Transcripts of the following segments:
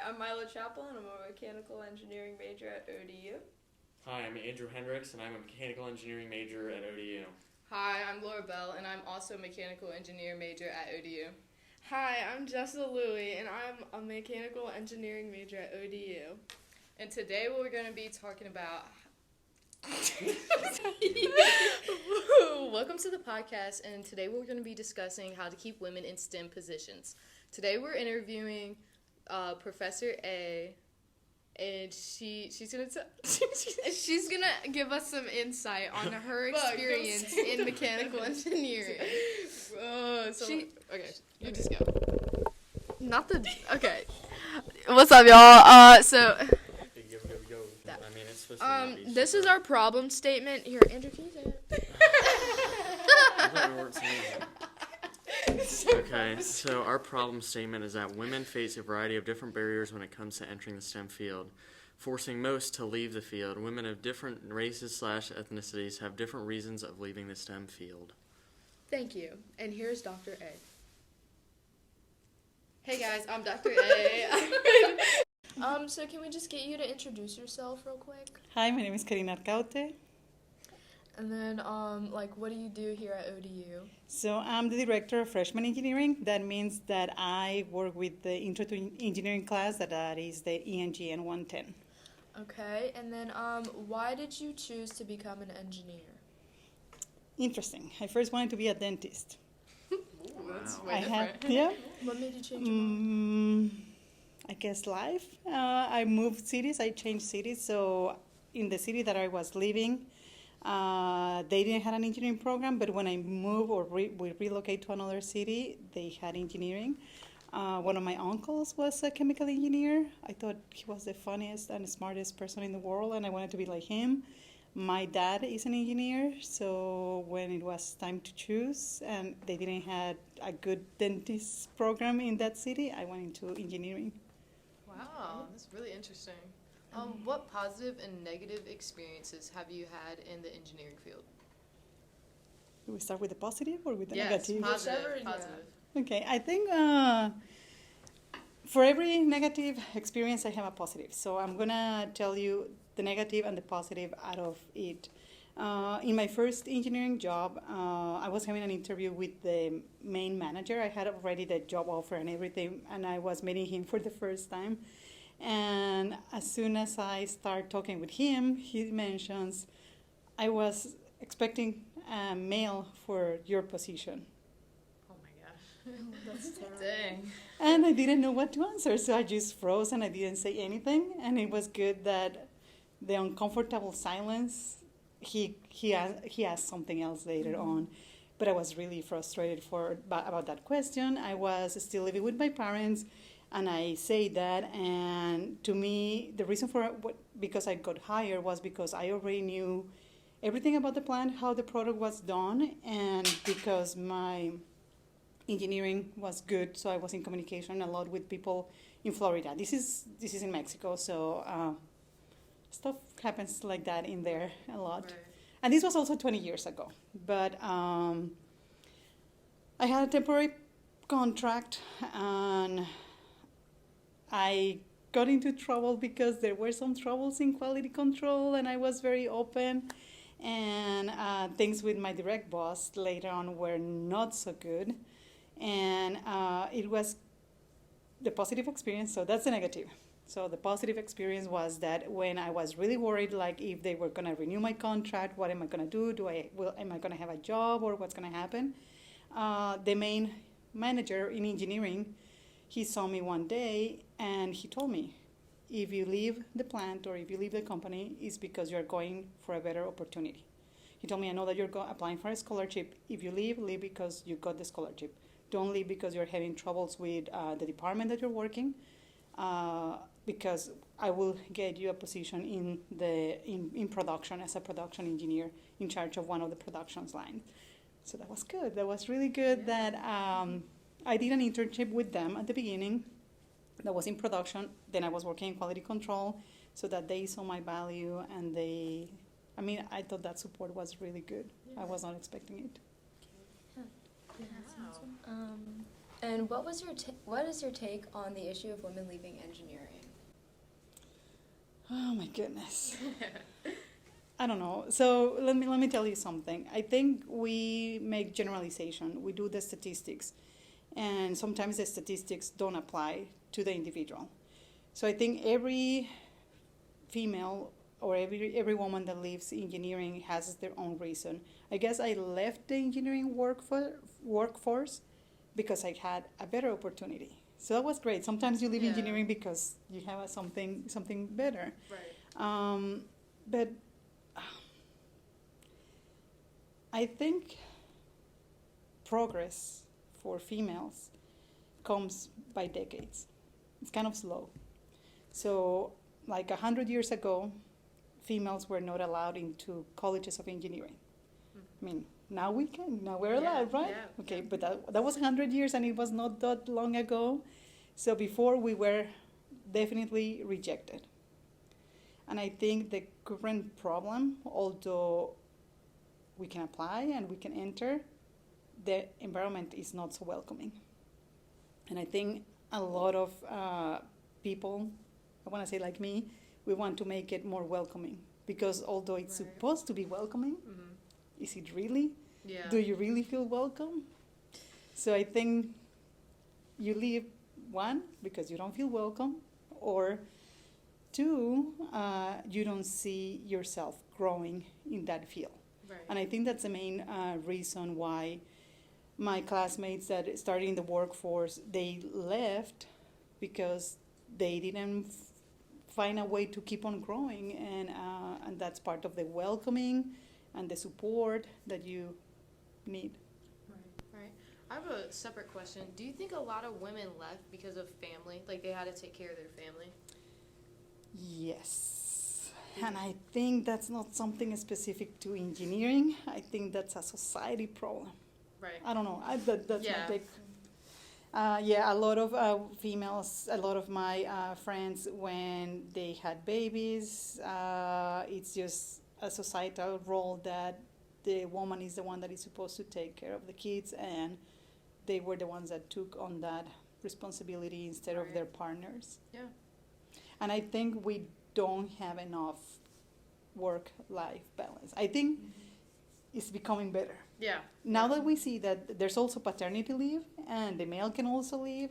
I'm Milo Chaplin. I'm a mechanical engineering major at ODU. Hi, I'm Andrew Hendricks, and I'm a mechanical engineering major at ODU. Hi, I'm Laura Bell, and I'm also a mechanical engineering major at ODU. Hi, I'm Jessica Louie, and I'm a mechanical engineering major at ODU. And today we're going to be talking about... Welcome to the podcast, and today we're going to be discussing how to keep women in STEM positions. Today we're interviewing Professor A, and she's gonna give us some insight on her experience in mechanical engineering. Okay, you just go. Okay. What's up, y'all? Go. I mean, it's supposed to not be This is our problem statement. Here, Andrew, can you say it? I thought we weren't saying that. Okay, so our problem statement is that women face a variety of different barriers when it comes to entering the STEM field, forcing most to leave the field. Women of different races/ethnicities have different reasons of leaving the STEM field. Thank you. And here's Dr. A. Hey guys, I'm Dr. A. So can we just get you to introduce yourself real quick? Hi, my name is Arcaute. And then, what do you do here at ODU? So I'm the director of freshman engineering. That means that I work with the intro to engineering class, that is the ENGN 110. Okay, and then why did you choose to become an engineer? Interesting. I first wanted to be a dentist. That's way different. Yeah. What made you change your mind? I guess life. I moved cities. I changed cities. So in the city that I was living, they didn't have an engineering program, but when I moved or we relocate to another city, they had engineering. One of my uncles was a chemical engineer. I thought he was the funniest and smartest person in the world, and I wanted to be like him. My dad is an engineer, so when it was time to choose and they didn't have a good dentist program in that city, I went into engineering. Wow, that's really interesting. What positive and negative experiences have you had in the engineering field? Do we start with the positive or with the Yes, negative? positive. Okay, I think for every negative experience, I have a positive. So I'm going to tell you the negative and the positive out of it. In my first engineering job, I was having an interview with the main manager. I had already the job offer and everything, and I was meeting him for the first time. And as soon as I start talking with him, he mentions, I was expecting a male for your position. Oh my gosh. That's terrible. Dang. And I didn't know what to answer, so I just froze and I didn't say anything. And it was good that the uncomfortable silence, he asked something else later on. But I was really frustrated about that question. I was still living with my parents, and I say that. And to me, the reason because I got hired was because I already knew everything about the plant, how the product was done, and because my engineering was good, so I was in communication a lot with people in Florida. This is in Mexico, so stuff happens like that in there a lot. Right. And this was also 20 years ago. But I had a temporary contract, and I got into trouble because there were some troubles in quality control, and I was very open. And things with my direct boss later on were not so good. And it was the positive experience, so that's the negative. So the positive experience was that when I was really worried, like if they were going to renew my contract, what am I going to do? Am I going to have a job, or what's going to happen? The main manager in engineering, he saw me one day and he told me, if you leave the plant or if you leave the company, it's because you're going for a better opportunity. He told me, I know that you're applying for a scholarship. If you leave because you got the scholarship. Don't leave because you're having troubles with the department that you're working. Because I will get you a position in production as a production engineer in charge of one of the productions lines. So that was good. That was really good. Yeah. That I did an internship with them at the beginning. That was in production. Then I was working in quality control, so that they saw my value, and I thought that support was really good. Yeah. I was not expecting it. Wow. And what is your take on the issue of women leaving engineering? Oh my goodness. I don't know. So let me tell you something. I think we make generalization. We do the statistics, and sometimes the statistics don't apply to the individual. So I think every female or every woman that leaves engineering has their own reason. I guess I left the engineering workforce because I had a better opportunity. So that was great. Sometimes you leave engineering because you have something better. Right. But I think progress for females comes by decades. It's kind of slow. So, like 100 years ago, females were not allowed into colleges of engineering. I mean, now we can. Now we're allowed, right? Yeah. Okay, but that was 100 years, and it was not that long ago. So before we were definitely rejected. And I think the current problem, although we can apply and we can enter, the environment is not so welcoming. And I think a lot of people, I want to say like me, we want to make it more welcoming. Because although it's supposed to be welcoming, is it really? Yeah. Do you really feel welcome? So I think you leave, one, because you don't feel welcome, or two, you don't see yourself growing in that field. Right. And I think that's the main reason why my classmates that started in the workforce, they left because they didn't find a way to keep on growing, and that's part of the welcoming and the support that you need. Right. I have a separate question. Do you think a lot of women left because of family? Like they had to take care of their family? Yes. And I think that's not something specific to engineering. I think that's a society problem. Right. I don't know. That's my take. A lot of females, a lot of my friends, when they had babies, it's just a societal role that the woman is the one that is supposed to take care of the kids, and they were the ones that took on that responsibility instead of their partners. Yeah. And I think we don't have enough work-life balance. I think it's becoming better. Yeah. Now that we see that there's also paternity leave and the male can also leave,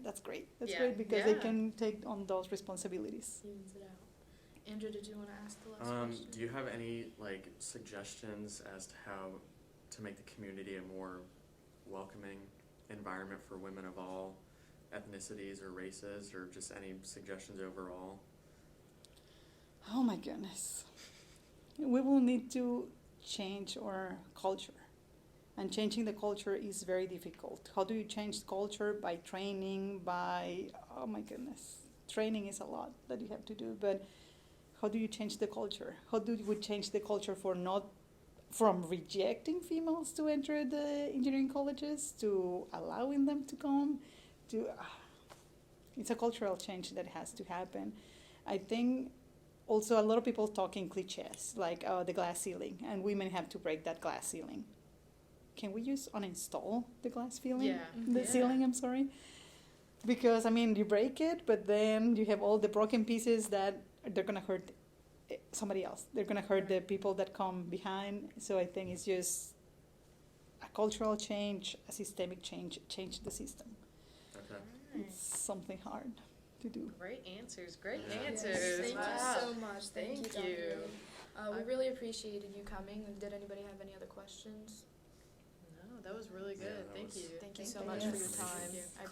that's great. That's great because they can take on those responsibilities. Evens it out. Andrew, did you want to ask the last question? Do you have any suggestions as to how to make the community a more welcoming environment for women of all ethnicities or races, or just any suggestions overall? Oh my goodness. We will need to change our culture. And changing the culture is very difficult. How do you change culture? By training, oh my goodness. Training is a lot that you have to do, but how do you change the culture? How do we change the culture from rejecting females to enter the engineering colleges to allowing them to come? It's a cultural change that has to happen. I think also a lot of people talk in cliches, like the glass ceiling, and women have to break that glass ceiling. Can we just uninstall the glass ceiling? Ceiling, I'm sorry. Because, you break it, but then you have all the broken pieces that they're going to hurt somebody else. They're going to hurt the people that come behind. So I think it's just a cultural change, a systemic change the system. Okay. It's something hard to do. Great answers. Great Yes. answers. Thank Wow. you so much. Thank you, Thank you. Dr. We really appreciated you coming. Did anybody have any other questions? No, that was really good. Yeah, Thank you. Thank you so much for your time. I